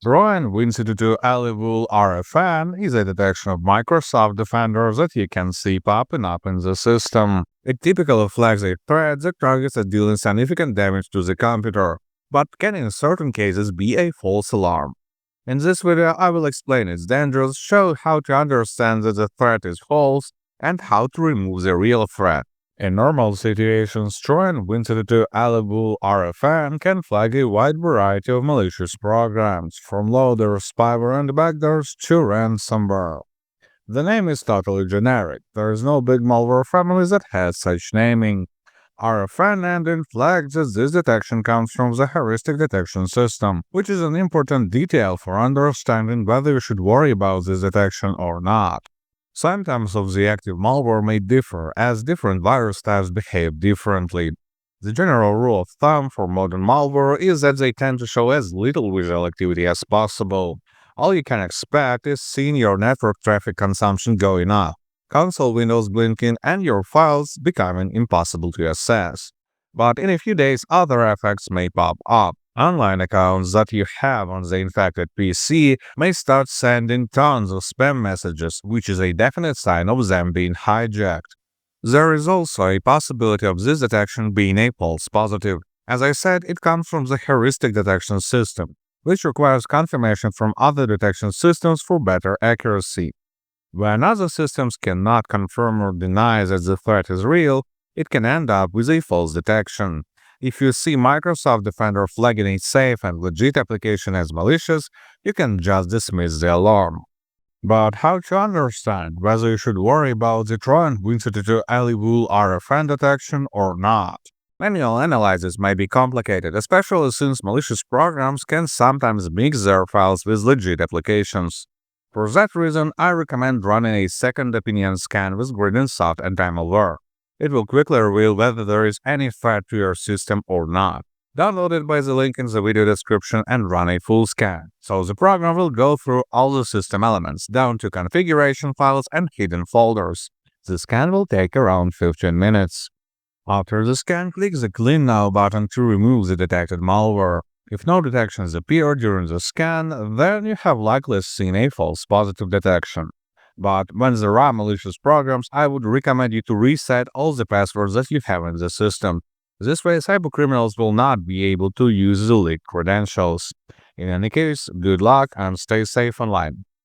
Trojan Win32 Alevaul RFN is a detection of Microsoft Defender that you can see popping up in the system. It typically flags a threat that targets at dealing significant damage to the computer, but can in certain cases be a false alarm. In this video, I will explain its dangers, show how to understand that the threat is false, and how to remove the real threat. In normal situations, Trojan Win32 Alevaul RFN can flag a wide variety of malicious programs, from loaders, spyware, and backdoors to ransomware. The name is totally generic. There is no big malware family that has such naming. RFN engine flags that this detection comes from the heuristic detection system, which is an important detail for understanding whether you should worry about this detection or not. Symptoms of the active malware may differ as different virus types behave differently. The general rule of thumb for modern malware is that they tend to show as little visual activity as possible. All you can expect is seeing your network traffic consumption going up, console windows blinking, and your files becoming impossible to access. But in a few days, other effects may pop up. Online accounts that you have on the infected PC may start sending tons of spam messages, which is a definite sign of them being hijacked. There is also a possibility of this detection being a false positive. As I said, it comes from the heuristic detection system, which requires confirmation from other detection systems for better accuracy. When other systems cannot confirm or deny that the threat is real, it can end up with a false detection. If you see Microsoft Defender flagging a safe and legit application as malicious, you can just dismiss the alarm. But how to understand whether you should worry about the Trojan Win32 Alevaul RFN detection or not? Manual analysis may be complicated, especially since malicious programs can sometimes mix their files with legit applications. For that reason, I recommend running a second opinion scan with Win32 anti-malware. It will quickly reveal whether there is any threat to your system or not. Download it by the link in the video description and run a full scan, so the program will go through all the system elements, down to configuration files and hidden folders. The scan will take around 15 minutes. After the scan, click the Clean Now button to remove the detected malware. If no detections appear during the scan, then you have likely seen a false positive detection. But when there are malicious programs, I would recommend you to reset all the passwords that you have in the system. This way, cybercriminals will not be able to use the leaked credentials. In any case, good luck and stay safe online.